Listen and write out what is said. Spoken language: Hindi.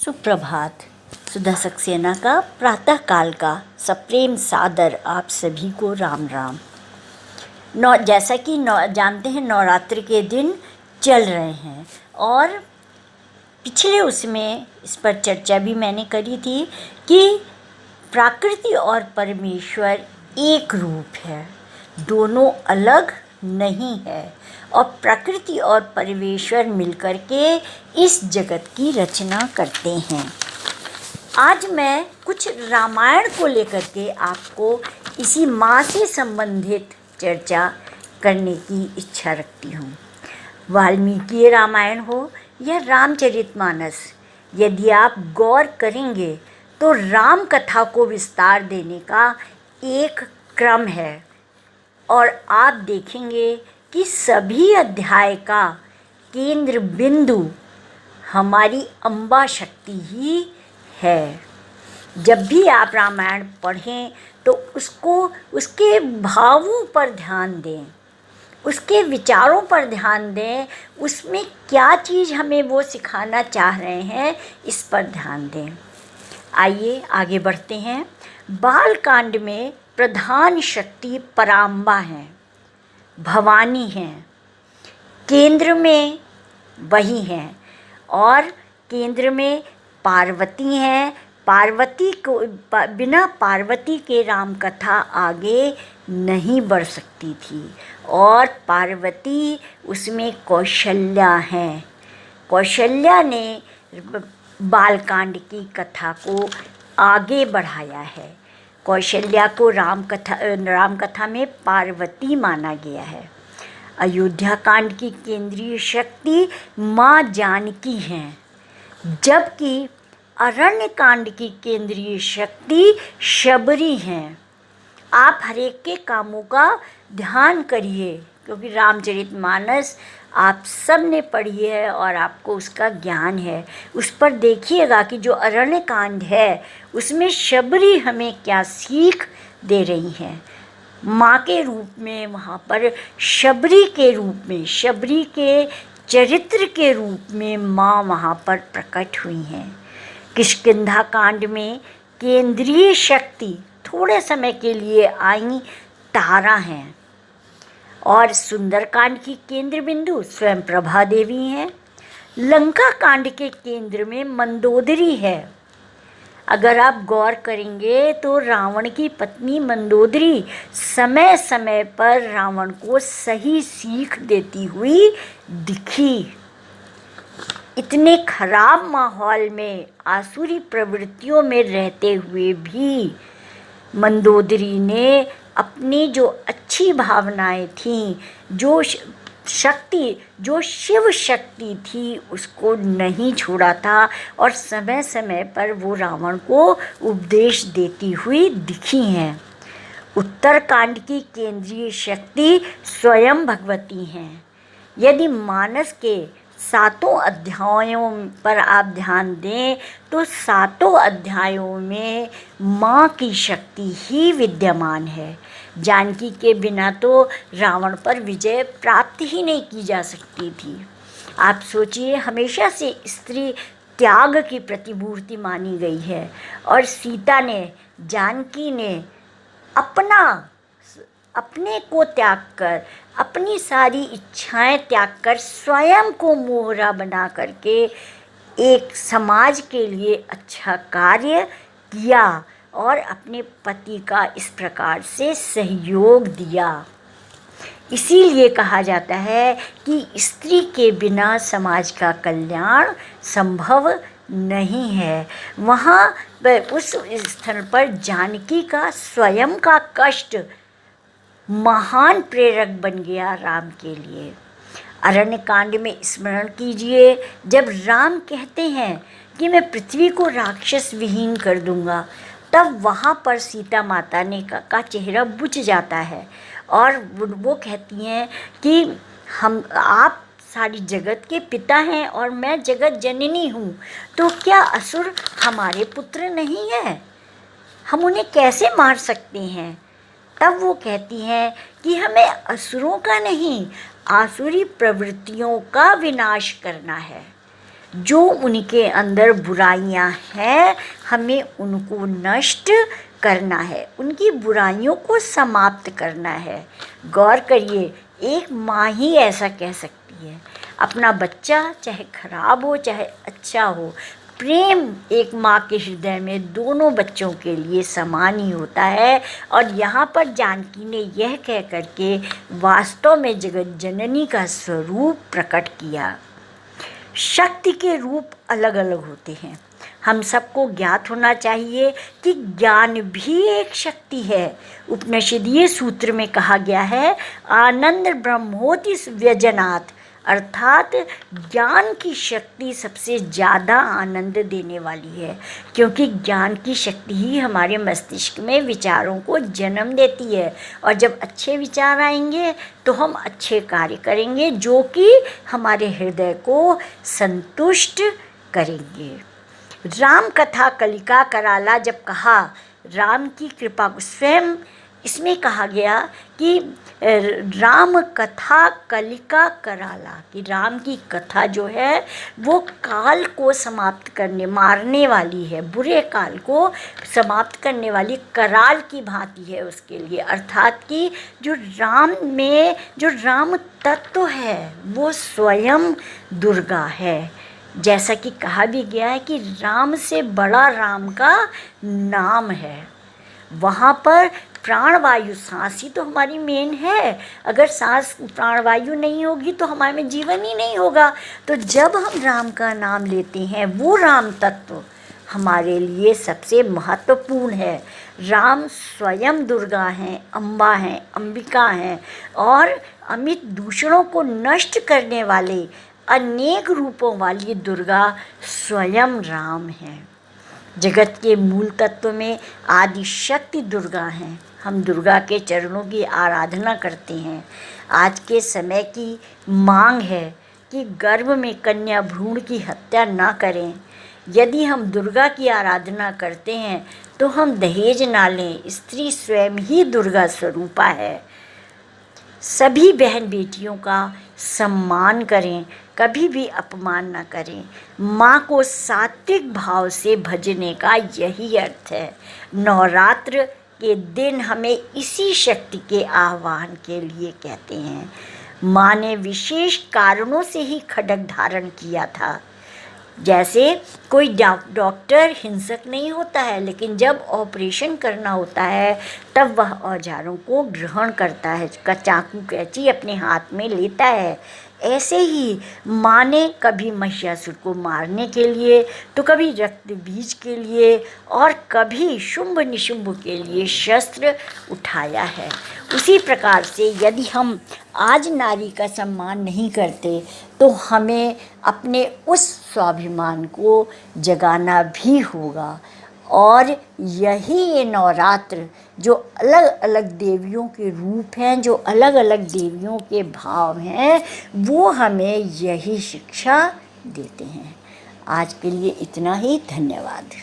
सुप्रभात। सुधा सक्सेना का प्रातः काल का सप्रेम सादर आप सभी को राम राम। जैसा कि जानते हैं, नवरात्र के दिन चल रहे हैं और पिछले उसमें इस पर चर्चा भी मैंने करी थी कि प्रकृति और परमेश्वर एक रूप है, दोनों अलग नहीं है और प्रकृति और परमेश्वर मिलकर के इस जगत की रचना करते हैं। आज मैं कुछ रामायण को लेकर के आपको इसी माँ से संबंधित चर्चा करने की इच्छा रखती हूँ। वाल्मीकि रामायण हो या रामचरितमानस, यदि आप गौर करेंगे तो राम कथा को विस्तार देने का एक क्रम है और आप देखेंगे कि सभी अध्याय का केंद्र बिंदु हमारी अम्बा शक्ति ही है। जब भी आप रामायण पढ़ें तो उसके भावों पर ध्यान दें, उसके विचारों पर ध्यान दें, उसमें क्या चीज़ हमें वो सिखाना चाह रहे हैं इस पर ध्यान दें। आइए आगे बढ़ते हैं। बालकांड में प्रधान शक्ति पराम्बा हैं, भवानी हैं, केंद्र में वही हैं और केंद्र में पार्वती हैं। पार्वती को बिना पार्वती के राम कथा आगे नहीं बढ़ सकती थी और पार्वती उसमें कौशल्या हैं। कौशल्या ने बालकांड की कथा को आगे बढ़ाया है। कौशल्या को राम कथा में पार्वती माना गया है। अयोध्या कांड की केंद्रीय शक्ति माँ जानकी हैं, जबकि अरण्य कांड की केंद्रीय शक्ति शबरी हैं। आप हर एक के कामों का ध्यान करिए, क्योंकि रामचरितमानस आप सब ने पढ़ी है और आपको उसका ज्ञान है। उस पर देखिएगा कि जो अरण्य कांड है उसमें शबरी हमें क्या सीख दे रही हैं। माँ के रूप में वहाँ पर शबरी के रूप में, शबरी के चरित्र के रूप में माँ वहाँ पर प्रकट हुई हैं। किष्किंधा कांड में केंद्रीय शक्ति थोड़े समय के लिए आई तारा हैं और सुंदरकांड की केंद्र बिंदु स्वयं प्रभा देवी हैं। लंका कांड के केंद्र में मंदोदरी है। अगर आप गौर करेंगे तो रावण की पत्नी मंदोदरी समय समय पर रावण को सही सीख देती हुई दिखी। इतने खराब माहौल में, आसुरी प्रवृत्तियों में रहते हुए भी मंदोदरी ने अपनी जो अच्छी भावनाएं थीं, जो शक्ति, जो शिव शक्ति थी, उसको नहीं छोड़ा था और समय समय पर वो रावण को उपदेश देती हुई दिखी हैं। उत्तरकांड की केंद्रीय शक्ति स्वयं भगवती हैं। यदि मानस के 7 अध्यायों पर आप ध्यान दें तो 7 अध्यायों में माँ की शक्ति ही विद्यमान है। जानकी के बिना तो रावण पर विजय प्राप्त ही नहीं की जा सकती थी। आप सोचिए, हमेशा से स्त्री त्याग की प्रतिमूर्ति मानी गई है और सीता ने, जानकी ने अपने को त्याग कर, अपनी सारी इच्छाएं त्याग कर स्वयं को मोहरा बना करके एक समाज के लिए अच्छा कार्य किया और अपने पति का इस प्रकार से सहयोग दिया। इसीलिए कहा जाता है कि स्त्री के बिना समाज का कल्याण संभव नहीं है। वहाँ उस स्थल पर जानकी का स्वयं का कष्ट महान प्रेरक बन गया राम के लिए। अरण्य कांड में स्मरण कीजिए, जब राम कहते हैं कि मैं पृथ्वी को राक्षस विहीन कर दूंगा, तब वहाँ पर सीता माता ने का चेहरा बुझ जाता है और वो कहती हैं कि आप सारी जगत के पिता हैं और मैं जगत जननी हूँ, तो क्या असुर हमारे पुत्र नहीं हैं? हम उन्हें कैसे मार सकते हैं? तब वो कहती हैं कि हमें असुरों का नहीं, आसुरी प्रवृत्तियों का विनाश करना है। जो उनके अंदर बुराइयां हैं हमें उनको नष्ट करना है, उनकी बुराइयों को समाप्त करना है। गौर करिए, एक माँ ही ऐसा कह सकती है। अपना बच्चा चाहे खराब हो चाहे अच्छा हो, प्रेम एक माँ के हृदय में दोनों बच्चों के लिए समान ही होता है। और यहाँ पर जानकी ने यह कह करके वास्तव में जगत जननी का स्वरूप प्रकट किया। शक्ति के रूप अलग अलग होते हैं। हम सबको ज्ञात होना चाहिए कि ज्ञान भी एक शक्ति है। उपनिषदीय सूत्र में कहा गया है, आनंद ब्रह्मोति व्यजनात्, अर्थात ज्ञान की शक्ति सबसे ज़्यादा आनंद देने वाली है, क्योंकि ज्ञान की शक्ति ही हमारे मस्तिष्क में विचारों को जन्म देती है। और जब अच्छे विचार आएंगे तो हम अच्छे कार्य करेंगे जो कि हमारे हृदय को संतुष्ट करेंगे। राम कथा कलिका कराला जब कहा, राम की कृपा को स्वयं इसमें कहा गया कि राम कथा कलिका कराला, कि राम की कथा जो है वो काल को समाप्त करने, मारने वाली है, बुरे काल को समाप्त करने वाली कराल की भांति है उसके लिए। अर्थात कि जो राम में जो राम तत्व है वो स्वयं दुर्गा है। जैसा कि कहा भी गया है कि राम से बड़ा राम का नाम है। वहाँ पर प्राणवायु, सांस ही तो हमारी मेन है। अगर सांस प्राणवायु नहीं होगी तो हमारे में जीवन ही नहीं होगा। तो जब हम राम का नाम लेते हैं, वो राम तत्व हमारे लिए सबसे महत्वपूर्ण है। राम स्वयं दुर्गा हैं, अम्बा हैं, अंबिका हैं, और अमित दूषणों को नष्ट करने वाले अनेक रूपों वाली दुर्गा स्वयं राम हैं। जगत के मूल तत्व में आदि शक्ति दुर्गा हैं। हम दुर्गा के चरणों की आराधना करते हैं। आज के समय की मांग है कि गर्भ में कन्या भ्रूण की हत्या ना करें। यदि हम दुर्गा की आराधना करते हैं तो हम दहेज ना लें। स्त्री स्वयं ही दुर्गा स्वरूपा है। सभी बहन बेटियों का सम्मान करें, कभी भी अपमान न करें। माँ को सात्विक भाव से भजने का यही अर्थ है। नवरात्र के दिन हमें इसी शक्ति के आह्वान के लिए कहते हैं। माँ ने विशेष कारणों से ही खड्ग धारण किया था। जैसे कोई डॉक्टर हिंसक नहीं होता है, लेकिन जब ऑपरेशन करना होता है तब वह औजारों को ग्रहण करता है, चाकू कैंची अपने हाथ में लेता है। ऐसे ही माँ ने कभी महिषासुर को मारने के लिए, तो कभी रक्त बीज के लिए, और कभी शुंभ निशुंभ के लिए शस्त्र उठाया है। उसी प्रकार से यदि हम आज नारी का सम्मान नहीं करते तो हमें अपने उस स्वाभिमान को जगाना भी होगा। और यही ये नवरात्र जो अलग अलग देवियों के रूप हैं, जो अलग अलग देवियों के भाव हैं, वो हमें यही शिक्षा देते हैं। आज के लिए इतना ही। धन्यवाद।